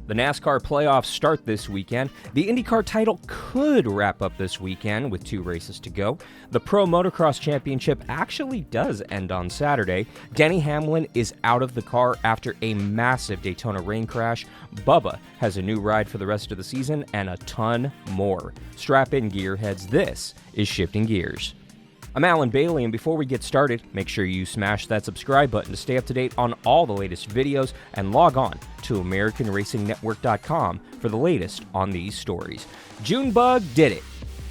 The NASCAR playoffs start this weekend. The IndyCar title could wrap up this weekend with 2 races to go. The Pro Motocross Championship actually does end on Saturday. Denny Hamlin is out of the car after a massive Daytona rain crash. Bubba has a new ride for the rest of the season and a ton more. Strap in, gearheads. This is Shifting Gears. I'm Alan Bailey, and before we get started, make sure you smash that subscribe button to stay up to date on all the latest videos and log on to AmericanRacingNetwork.com for the latest on these stories. Junebug did it.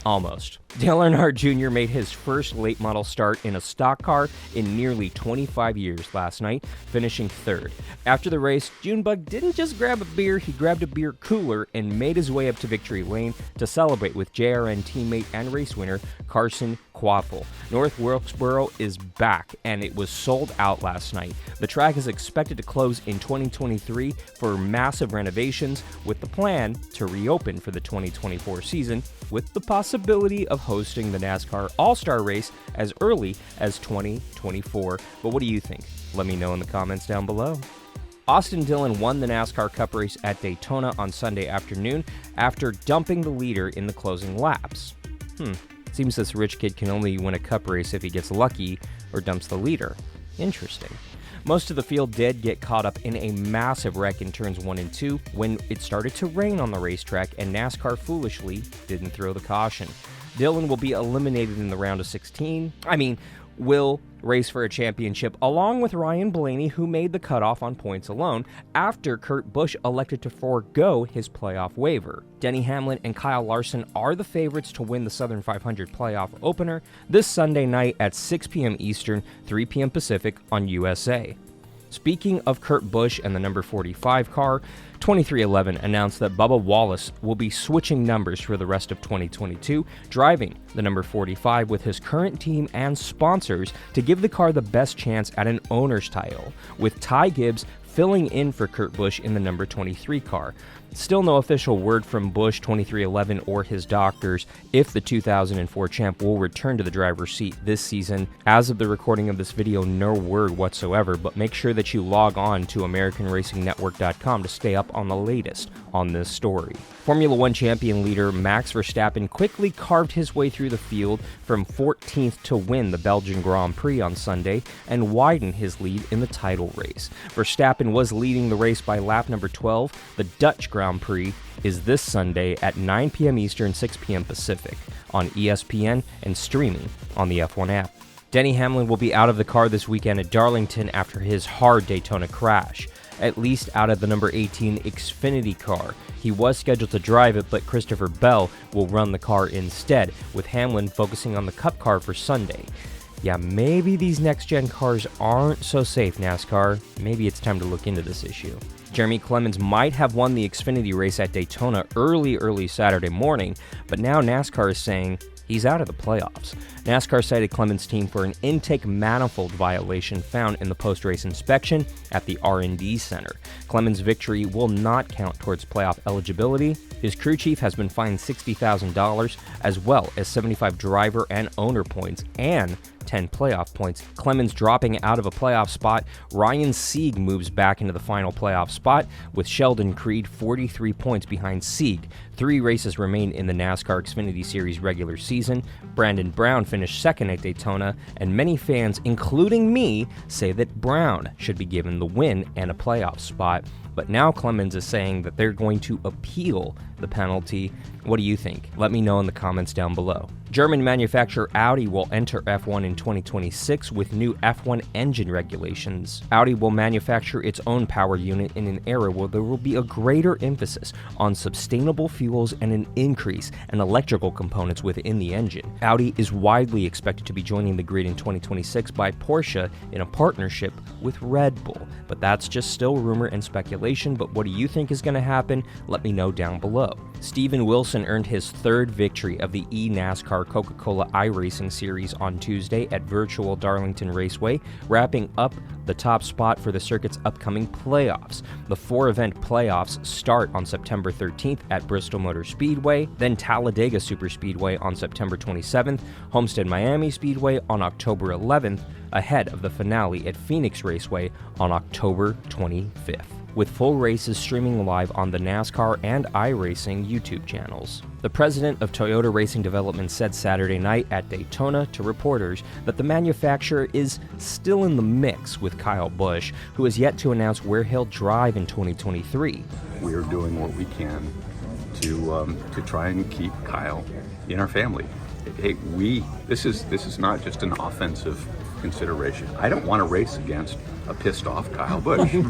Almost. Dale Earnhardt Jr. made his first late model start in a stock car in nearly 25 years last night, finishing 3rd. After the race, Junebug didn't just grab a beer, he grabbed a beer cooler and made his way up to victory lane to celebrate with JRN teammate and race winner Carson Quaffle. North Wilkesboro is back, and it was sold out last night. The track is expected to close in 2023 for massive renovations, with the plan to reopen for the 2024 season, with the possibility of hosting the NASCAR All-Star race as early as 2024. But what do you think? Let me know in the comments down below. Austin Dillon won the NASCAR Cup race at Daytona on Sunday afternoon after dumping the leader in the closing laps. Seems this rich kid can only win a cup race if he gets lucky or dumps the leader. Interesting. Most of the field did get caught up in a massive wreck in turns 1 and 2 when it started to rain on the racetrack and NASCAR foolishly didn't throw the caution. Dillon will be eliminated in the round of 16. Will race for a championship along with Ryan Blaney, who made the cutoff on points alone after Kurt Busch elected to forego his playoff waiver. Denny Hamlin and Kyle Larson are the favorites to win the Southern 500 playoff opener this Sunday night at 6 p.m. Eastern, 3 p.m. Pacific on USA. Speaking of Kurt Busch and the number 45 car, 2311 announced that Bubba Wallace will be switching numbers for the rest of 2022, driving the number 45 with his current team and sponsors to give the car the best chance at an owner's title, with Ty Gibbs filling in for Kurt Busch in the number 23 car. Still no official word from Busch, 2311, or his doctors if the 2004 champ will return to the driver's seat this season. As of the recording of this video, no word whatsoever, but make sure that you log on to AmericanRacingNetwork.com to stay up on the latest on this story. Formula One champion leader Max Verstappen quickly carved his way through the field from 14th to win the Belgian Grand Prix on Sunday and widen his lead in the title race. Verstappen was leading the race by lap number 12. The Dutch Grand Prix is this Sunday at 9 p.m. Eastern, 6 p.m. Pacific on ESPN and streaming on the F1 app. Denny Hamlin will be out of the car this weekend at Darlington after his hard Daytona crash, at least out of the number 18 Xfinity car. He was scheduled to drive it, but Christopher Bell will run the car instead, with Hamlin focusing on the Cup car for Sunday. Yeah, maybe these next-gen cars aren't so safe, NASCAR. Maybe it's time to look into this issue. Jeremy Clements might have won the Xfinity race at Daytona early Saturday morning, but now NASCAR is saying he's out of the playoffs. NASCAR cited Clements' team for an intake manifold violation found in the post-race inspection at the R&D Center. Clements' victory will not count towards playoff eligibility. His crew chief has been fined $60,000, as well as 75 driver and owner points and 10 playoff points. Clements dropping out of a playoff spot. Ryan Sieg moves back into the final playoff spot, with Sheldon Creed 43 points behind Sieg. 3 races remain in the NASCAR Xfinity Series regular season. Brandon Brown finished second at Daytona, and many fans, including me, say that Brown should be given the win and a playoff spot. But now Clements is saying that they're going to appeal the penalty. What do you think? Let me know in the comments down below. German manufacturer Audi will enter F1 in 2026 with new F1 engine regulations. Audi will manufacture its own power unit in an era where there will be a greater emphasis on sustainable fuels and an increase in electrical components within the engine. Audi is widely expected to be joining the grid in 2026 by Porsche in a partnership with Red Bull. But that's just still rumor and speculation, but what do you think is going to happen? Let me know down below. Steven Wilson earned his 3rd victory of the eNASCAR Coca-Cola iRacing Series on Tuesday at virtual Darlington Raceway, wrapping up the top spot for the circuit's upcoming playoffs. The 4-event playoffs start on September 13th at Bristol Motor Speedway, then Talladega Superspeedway on September 27th, Homestead Miami Speedway on October 11th, ahead of the finale at Phoenix Raceway on October 25th. with full races streaming live on the NASCAR and iRacing YouTube channels. The president of Toyota Racing Development said Saturday night at Daytona to reporters that the manufacturer is still in the mix with Kyle Busch, who has yet to announce where he'll drive in 2023. We're doing what we can to try and keep Kyle in our family. Hey, this is not just an offensive consideration. I don't want to race against a pissed off Kyle Busch, and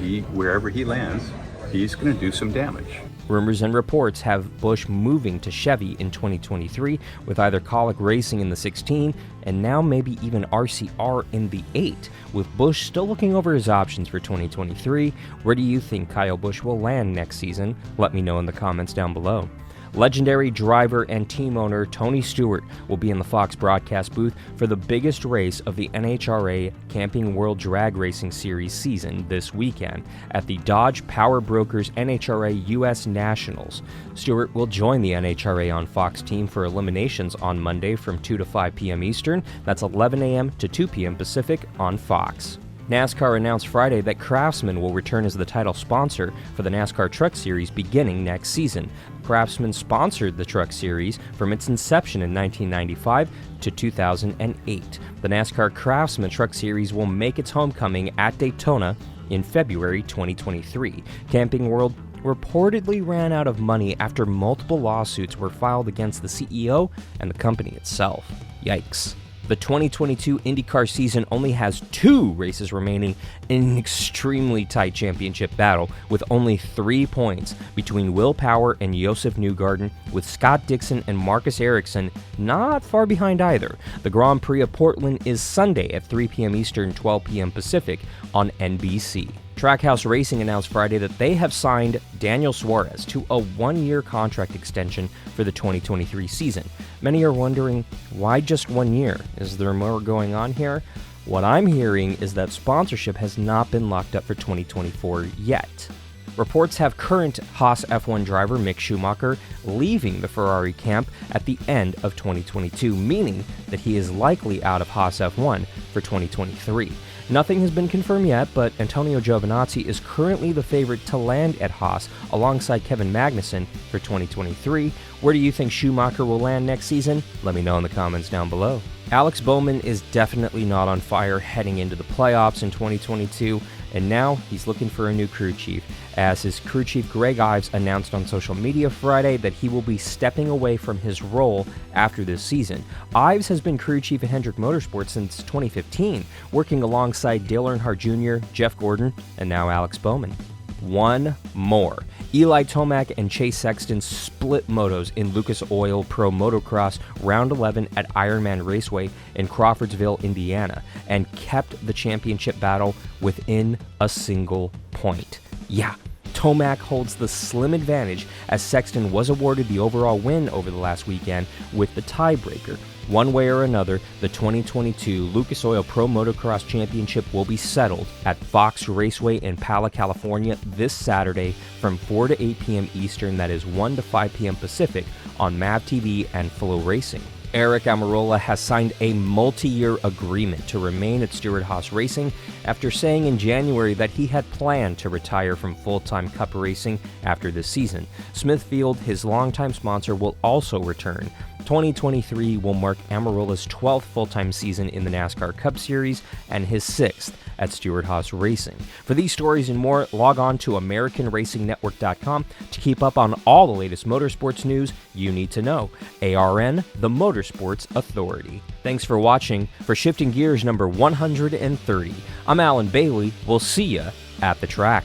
he, wherever he lands, he's going to do some damage. Rumors and reports have Busch moving to Chevy in 2023, with either Colic Racing in the 16 and now maybe even RCR in the 8, with Busch still looking over his options for 2023. Where do you think Kyle Busch will land next season? Let me know in the comments down below. Legendary driver and team owner Tony Stewart will be in the Fox broadcast booth for the biggest race of the NHRA Camping World Drag Racing Series season this weekend at the Dodge Power Brokers NHRA US Nationals. Stewart will join the NHRA on Fox team for eliminations on Monday from 2 to 5 p.m. Eastern. That's 11 a.m. to 2 p.m. Pacific on Fox. NASCAR announced Friday that Craftsman will return as the title sponsor for the NASCAR Truck Series beginning next season. Craftsman sponsored the Truck Series from its inception in 1995 to 2008. The NASCAR Craftsman Truck Series will make its homecoming at Daytona in February 2023. Camping World reportedly ran out of money after multiple lawsuits were filed against the CEO and the company itself. Yikes. The 2022 IndyCar season only has 2 races remaining in an extremely tight championship battle, with only 3 points between Will Power and Josef Newgarden, with Scott Dixon and Marcus Ericsson not far behind either. The Grand Prix of Portland is Sunday at 3 p.m. Eastern, 12 p.m. Pacific on NBC. Trackhouse Racing announced Friday that they have signed Daniel Suarez to a 1-year contract extension for the 2023 season. Many are wondering, why just 1 year? Is there more going on here? What I'm hearing is that sponsorship has not been locked up for 2024 yet. Reports have current Haas F1 driver Mick Schumacher leaving the Ferrari camp at the end of 2022, meaning that he is likely out of Haas F1 for 2023. Nothing has been confirmed yet, but Antonio Giovinazzi is currently the favorite to land at Haas alongside Kevin Magnussen for 2023. Where do you think Schumacher will land next season? Let me know in the comments down below. Alex Bowman is definitely not on fire heading into the playoffs in 2022, and now he's looking for a new crew chief, as his crew chief Greg Ives announced on social media Friday that he will be stepping away from his role after this season. Ives has been crew chief at Hendrick Motorsports since 2015, working alongside Dale Earnhardt Jr., Jeff Gordon, and now Alex Bowman. One more. Eli Tomac and Chase Sexton split motos in Lucas Oil Pro Motocross Round 11 at Ironman Raceway in Crawfordsville, Indiana, and kept the championship battle within a single point. Yeah, Tomac holds the slim advantage as Sexton was awarded the overall win over the last weekend with the tiebreaker. One way or another, the 2022 Lucas Oil Pro Motocross Championship will be settled at Fox Raceway in Pala, California this Saturday from 4 to 8 p.m. Eastern, that is 1 to 5 p.m. Pacific, on MAV TV and Flow Racing. Eric Almirola has signed a multi-year agreement to remain at Stewart-Haas Racing after saying in January that he had planned to retire from full-time Cup racing after this season. Smithfield, his longtime sponsor, will also return. 2023 will mark Almirola's 12th full-time season in the NASCAR Cup Series and his 6th at Stewart-Haas Racing. For these stories and more, log on to AmericanRacingNetwork.com to keep up on all the latest motorsports news you need to know. ARN, the Motorsports Authority. Thanks for watching. For Shifting Gears number 130, I'm Alan Bailey. We'll see you at the track.